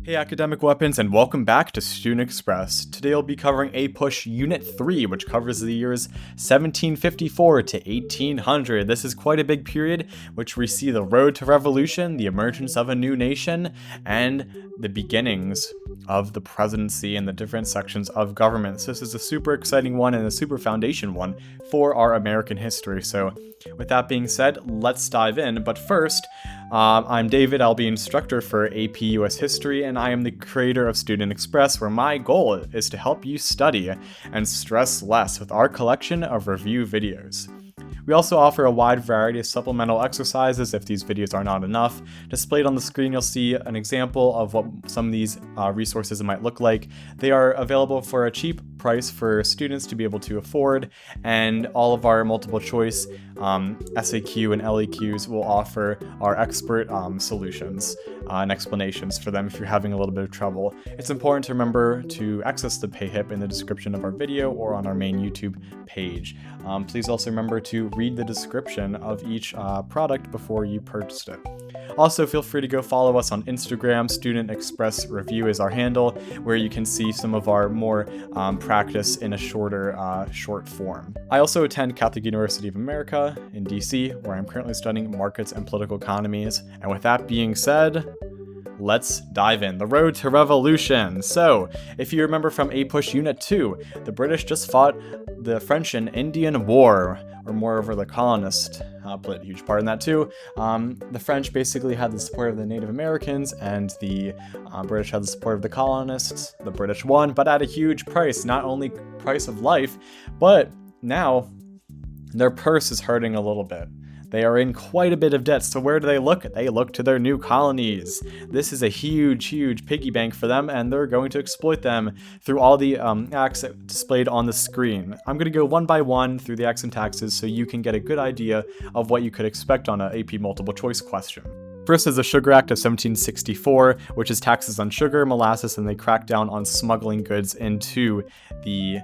Hey academic weapons, and welcome back to Student Express. Today I'll be covering APUSH Unit 3, which covers the years 1754 to 1800. This is quite a big period, which we see the road to revolution, the emergence of a new nation, and the beginnings of the presidency and the different sections of government. So this is a super exciting one and a super foundation one for our American history. So with that being said, let's dive in. But first, I'm David. I'll be instructor for AP US History, and I am the creator of Student Express, where my goal is to help you study and stress less with our collection of review videos. We also offer a wide variety of supplemental exercises if these videos are not enough. Displayed on the screen, you'll see an example of what some of these resources might look like. They are available for a cheap price for students to be able to afford, and all of our multiple choice SAQ and LEQs will offer our expert solutions and explanations for them if you're having a little bit of trouble. It's important to remember to access the Payhip in the description of our video or on our main YouTube page. Please also remember to read the description of each product before you purchase it. Also, feel free to go follow us on Instagram. Student Express Review is our handle, where you can see some of our more practice in a short form. I also attend Catholic University of America in DC, where I'm currently studying markets and political economies. And with that being said, let's dive in. The road to revolution. So, if you remember from APUSH Unit 2, the British just fought the French and Indian War, or moreover, the colonists played a huge part in that too. The French basically had the support of the Native Americans, and the British had the support of the colonists. The British won, but at a huge price, not only price of life, but now their purse is hurting a little bit. They are in quite a bit of debt, so where do they look? They look to their new colonies. This is a huge piggy bank for them, and they're going to exploit them through all the acts displayed on the screen. I'm going to go one by one through the acts and taxes so you can get a good idea of what you could expect on an AP multiple choice question. First is the Sugar Act of 1764, which is taxes on sugar, molasses, and they crack down on smuggling goods into the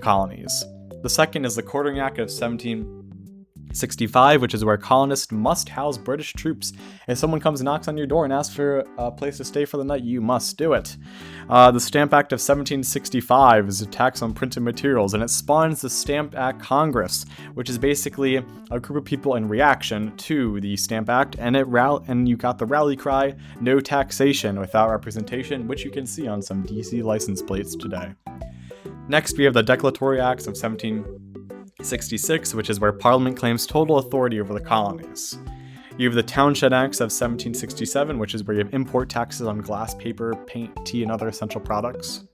colonies. The second is the Quartering Act of 1765, which is where colonists must house British troops. If someone comes and knocks on your door and asks for a place to stay for the night, you must do it. The Stamp Act of 1765 is a tax on printed materials, and it spawns the Stamp Act Congress, which is basically a group of people in reaction to the Stamp Act, and you got the rally cry, "No taxation without representation," which you can see on some DC license plates today. Next, we have the Declaratory Acts of 1766, which is where Parliament claims total authority over the colonies. You have the Townshend Acts of 1767, which is where you have import taxes on glass, paper, paint, tea, and other essential products.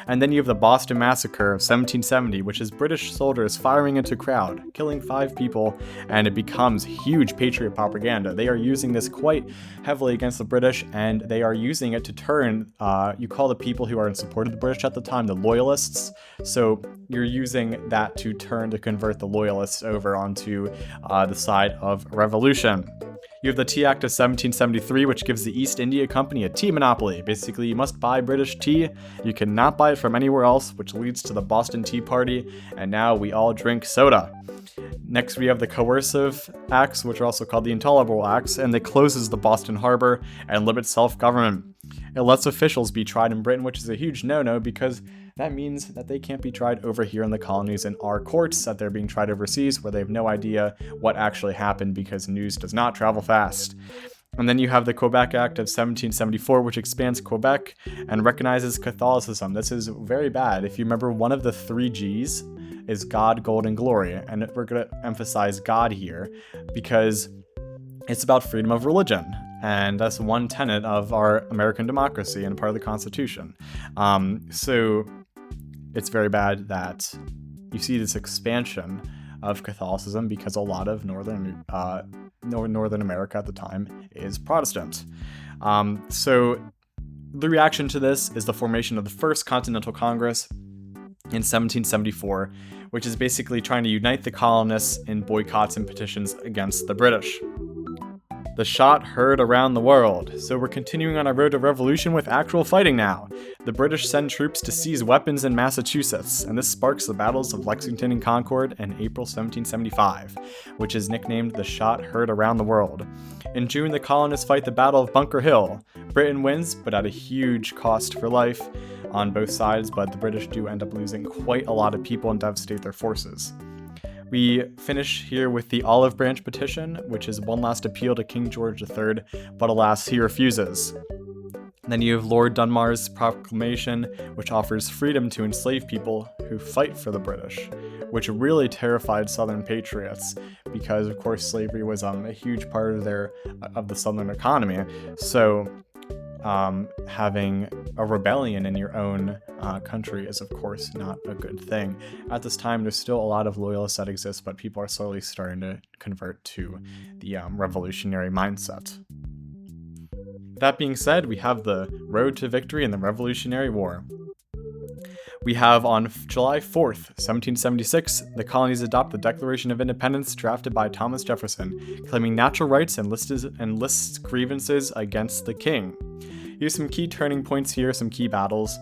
And then you have the Boston Massacre of 1770, which is British soldiers firing into a crowd, killing 5 people, and it becomes huge patriot propaganda. They are using this quite heavily against the British, and they are using it to turn, you call the people who are in support of the British at the time the loyalists. So you're using that to convert the loyalists over onto the side of revolution. You have the Tea Act of 1773, which gives the East India Company a tea monopoly. Basically, you must buy British tea. You cannot buy it from anywhere else, which leads to the Boston Tea Party, and now we all drink soda. Next, we have the Coercive Acts, which are also called the Intolerable Acts, and it closes the Boston Harbor and limits self-government. It lets officials be tried in Britain, which is a huge no-no because that means that they can't be tried over here in the colonies in our courts, that they're being tried overseas where they have no idea what actually happened because news does not travel fast. And then you have the Quebec Act of 1774, which expands Quebec and recognizes Catholicism. This is very bad. If you remember, one of the 3 G's is God, Gold, and Glory. And we're going to emphasize God here because it's about freedom of religion. And that's one tenet of our American democracy and part of the Constitution. So it's very bad that you see this expansion of Catholicism because a lot of Northern America at the time is Protestant. So the reaction to this is the formation of the First Continental Congress in 1774, which is basically trying to unite the colonists in boycotts and petitions against the British. The shot heard around the world. So we're continuing on our road to revolution with actual fighting now. The British send troops to seize weapons in Massachusetts, and this sparks the battles of Lexington and Concord in April 1775, which is nicknamed the shot heard around the world. In June, the colonists fight the Battle of Bunker Hill. Britain wins, but at a huge cost for life on both sides, but the British do end up losing quite a lot of people and devastate their forces. We finish here with the Olive Branch Petition, which is one last appeal to King George III, but alas, he refuses. Then you have Lord Dunmar's proclamation, which offers freedom to enslaved people who fight for the British, which really terrified Southern patriots because, of course, slavery was a huge part of the Southern economy. So having a rebellion in your own country is, of course, not a good thing. At this time, there's still a lot of loyalists that exist, but people are slowly starting to convert to the revolutionary mindset. That being said, we have the road to victory in the Revolutionary War. We have on July 4th, 1776, the colonies adopt the Declaration of Independence drafted by Thomas Jefferson, claiming natural rights and lists grievances against the king. Here's some key turning points here, some key battles.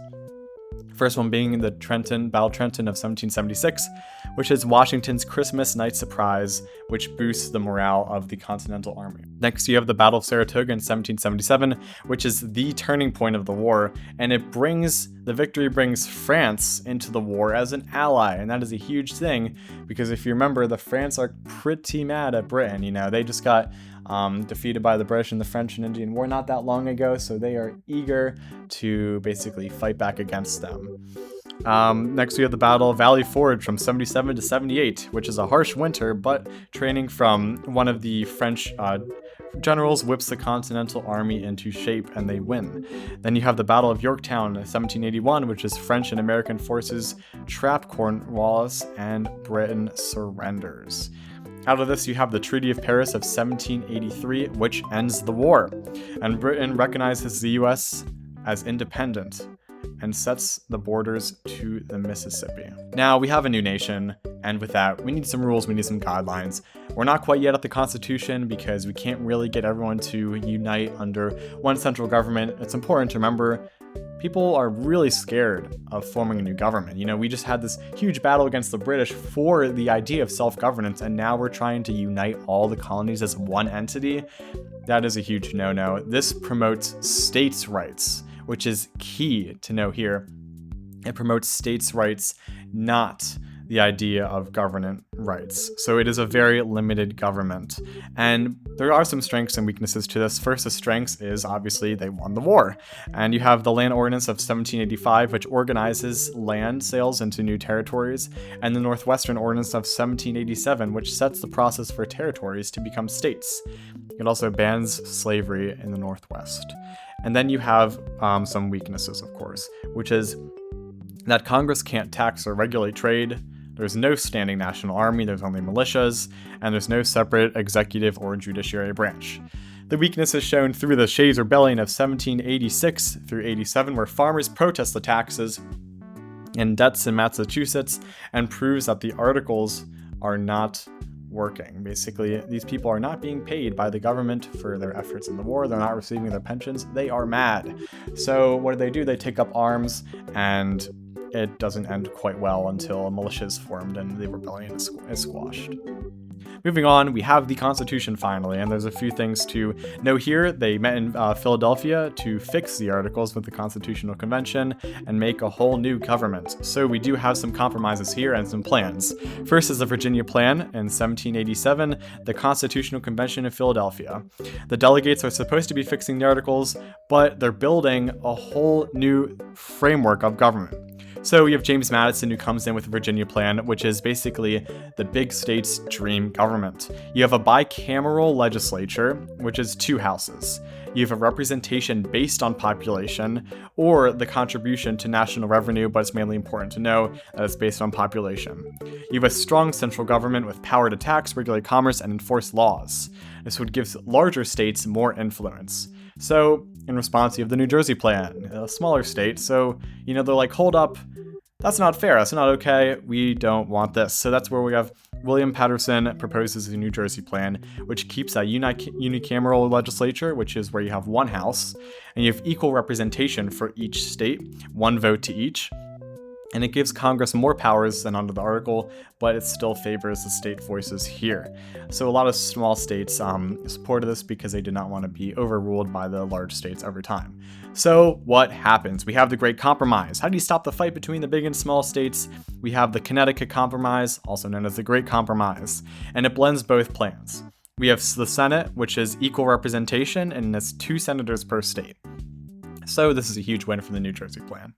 First one being the Battle of Trenton of 1776, which is Washington's Christmas night surprise, which boosts the morale of the Continental Army. Next, you have the Battle of Saratoga in 1777, which is the turning point of the war, and the victory brings France into the war as an ally, and that is a huge thing, because if you remember, the France are pretty mad at Britain. They just got defeated by the British in the French and Indian War not that long ago, so they are eager to basically fight back against them. Next, we have the Battle of Valley Forge from 77 to 78, which is a harsh winter, but training from one of the French generals whips the Continental Army into shape, and they win. Then you have the Battle of Yorktown in 1781, which is French and American forces trap Cornwallis, and Britain surrenders. Out of this, you have the Treaty of Paris of 1783, which ends the war, and Britain recognizes the U.S. as independent and sets the borders to the Mississippi. Now, we have a new nation, and with that, we need some rules, we need some guidelines. We're not quite yet at the Constitution because we can't really get everyone to unite under one central government. It's important to remember people are really scared of forming a new government. We just had this huge battle against the British for the idea of self-governance, and now we're trying to unite all the colonies as one entity. That is a huge no-no. This promotes states' rights, which is key to know here. It promotes states' rights, not the idea of government rights. So it is a very limited government. And there are some strengths and weaknesses to this. First, the strengths is obviously they won the war. And you have the Land Ordinance of 1785, which organizes land sales into new territories, and the Northwestern Ordinance of 1787, which sets the process for territories to become states. It also bans slavery in the Northwest. And then you have some weaknesses, of course, which is that Congress can't tax or regulate trade. There's no standing national army, there's only militias, and there's no separate executive or judiciary branch. The weakness is shown through the Shays Rebellion of 1786 through 87, where farmers protest the taxes and debts in Massachusetts and proves that the articles are not working. Basically, these people are not being paid by the government for their efforts in the war. They're not receiving their pensions. They are mad. So what do? They take up arms, and it doesn't end quite well until a militia is formed and the rebellion is squashed. Moving on, we have the Constitution finally, and there's a few things to know here. They met in Philadelphia to fix the articles with the Constitutional Convention and make a whole new government. So we do have some compromises here and some plans. First is the Virginia Plan in 1787, the Constitutional Convention of Philadelphia. The delegates are supposed to be fixing the articles, but they're building a whole new framework of government. So we have James Madison, who comes in with the Virginia Plan, which is basically the big state's dream government. You have a bicameral legislature, which is 2 houses. You have a representation based on population, or the contribution to national revenue, but it's mainly important to know that it's based on population. You have a strong central government with power to tax, regulate commerce, and enforce laws. This would give larger states more influence. So, in response, you have the New Jersey Plan, a smaller state, so, they're like, hold up, that's not fair, that's not okay, we don't want this. So that's where we have William Patterson proposes the New Jersey plan, which keeps a unicameral legislature, which is where you have one house, and you have equal representation for each state, one vote to each. And it gives Congress more powers than under the article, but it still favors the state voices here. So a lot of small states supported this because they did not want to be overruled by the large states every time. So what happens? We have the Great Compromise. How do you stop the fight between the big and small states? We have the Connecticut Compromise, also known as the Great Compromise, and it blends both plans. We have the Senate, which is equal representation, and it's 2 senators per state. So this is a huge win for the New Jersey plan.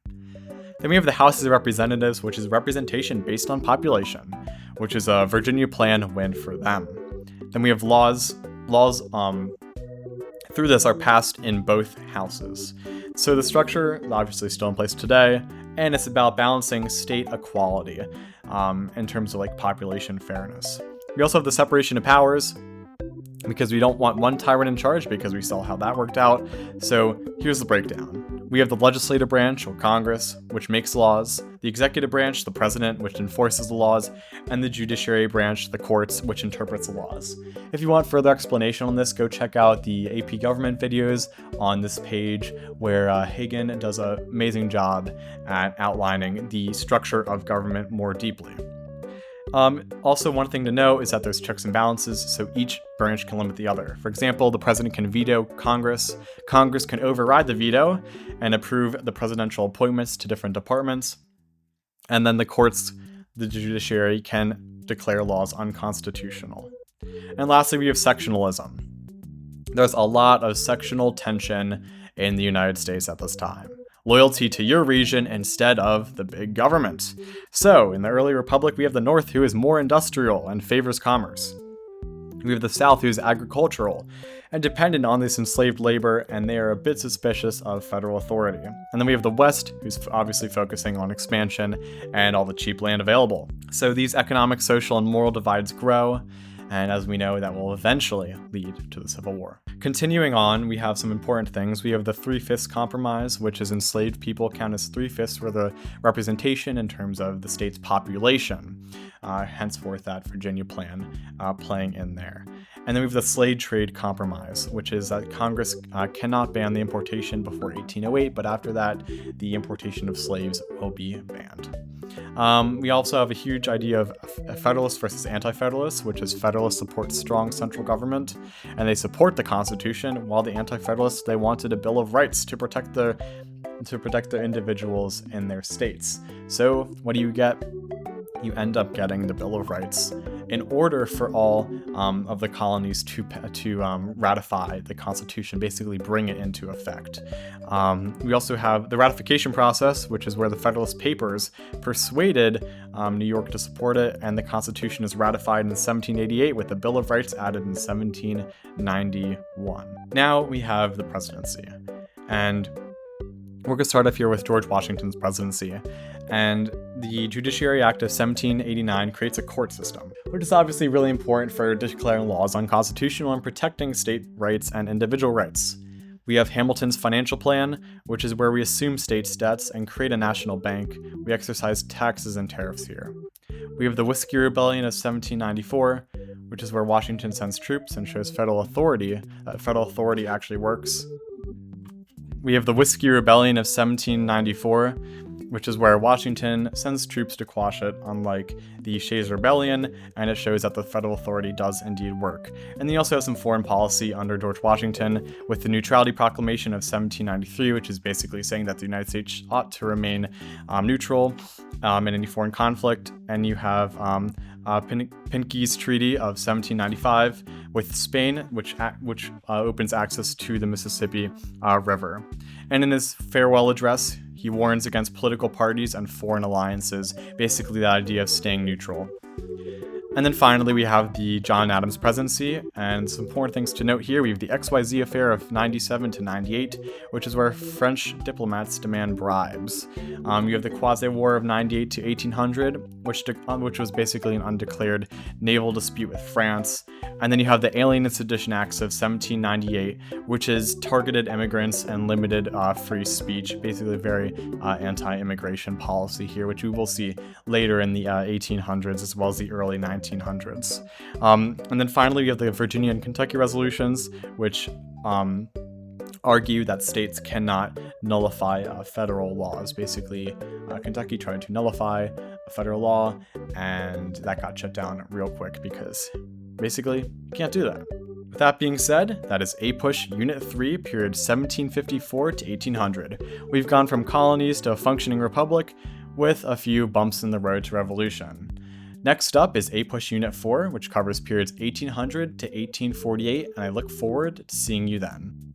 Then we have the House of Representatives, which is representation based on population, which is a Virginia plan win for them. Then we have laws through this are passed in both houses. So the structure is obviously still in place today, and it's about balancing state equality in terms of like population fairness. We also have the separation of powers, because we don't want one tyrant in charge, because we saw how that worked out. So here's the breakdown. We have the legislative branch, or Congress, which makes laws, the executive branch, the president, which enforces the laws, and the judiciary branch, the courts, which interprets the laws. If you want further explanation on this, go check out the AP government videos on this page, where Hagen does an amazing job at outlining the structure of government more deeply. Also, one thing to know is that there's checks and balances, so each branch can limit the other. For example, the president can veto Congress, Congress can override the veto and approve the presidential appointments to different departments, and then the courts, the judiciary, can declare laws unconstitutional. And lastly, we have sectionalism. There's a lot of sectional tension in the United States at this time. Loyalty to your region instead of the big government. So, in the early republic, we have the North, who is more industrial and favors commerce. We have the South, who is agricultural and dependent on this enslaved labor, and they are a bit suspicious of federal authority. And then we have the West, who's obviously focusing on expansion and all the cheap land available. So these economic, social, and moral divides grow, and as we know, that will eventually lead to the Civil War. Continuing on, we have some important things. We have the 3/5 Compromise, which is enslaved people count as 3/5 for the representation in terms of the state's population. Henceforth, that Virginia plan playing in there. And then we have the Slave Trade Compromise, which is that Congress cannot ban the importation before 1808, but after that, the importation of slaves will be banned. We also have a huge idea of Federalists versus Anti-Federalists, which is Federalists support strong central government, and they support the Constitution, while the Anti-Federalists, they wanted a Bill of Rights to protect the individuals in their states. So what do you get? You end up getting the Bill of Rights in order for all of the colonies to ratify the Constitution, basically bring it into effect. We also have the ratification process, which is where the Federalist Papers persuaded New York to support it, and the Constitution is ratified in 1788 with the Bill of Rights added in 1791. Now we have the presidency, and we're going to start off here with George Washington's presidency. And the Judiciary Act of 1789 creates a court system, which is obviously really important for declaring laws unconstitutional and protecting state rights and individual rights. We have Hamilton's financial plan, which is where we assume states' debts and create a national bank. We exercise taxes and tariffs here. We have the Whiskey Rebellion of 1794, which is where Washington sends troops and shows federal authority, that federal authority actually works. We have the Whiskey Rebellion of 1794, which is where Washington sends troops to quash it, unlike the Shays Rebellion, and it shows that the federal authority does indeed work. And then you also have some foreign policy under George Washington with the Neutrality Proclamation of 1793, which is basically saying that the United States ought to remain neutral in any foreign conflict. And you have Pinckney's Treaty of 1795 with Spain, which opens access to the Mississippi River. And in his farewell address, he warns against political parties and foreign alliances, basically the idea of staying neutral. And then finally, we have the John Adams presidency, and some important things to note here. We have the XYZ affair of 97 to 98, which is where French diplomats demand bribes. You have the Quasi-War of 98 to 1800, which was basically an undeclared naval dispute with France. And then you have the Alien and Sedition Acts of 1798, which is targeted immigrants and limited free speech, basically very anti-immigration policy here, which we will see later in the 1800s as well as the early 1900s. 1700s. And then finally, we have the Virginia and Kentucky resolutions, which argue that states cannot nullify federal laws. Basically, Kentucky tried to nullify a federal law, and that got shut down real quick because basically you can't do that. With that being said, that is APUSH Unit 3, period 1754 to 1800. We've gone from colonies to a functioning republic with a few bumps in the road to revolution. Next up is APUSH Unit 4, which covers periods 1800 to 1848, and I look forward to seeing you then.